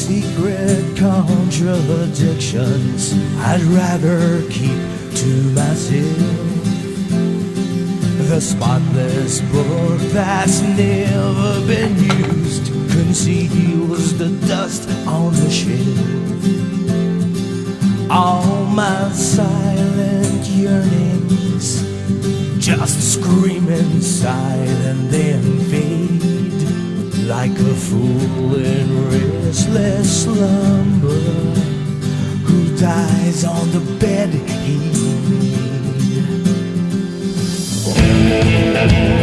secret contradictions I'd rather keep to myself. The spotless book that's never been used conceals the dust on the shelf. All my silent yearnings just scream inside and then fade like a fool in restless slumber who dies on the bed he made.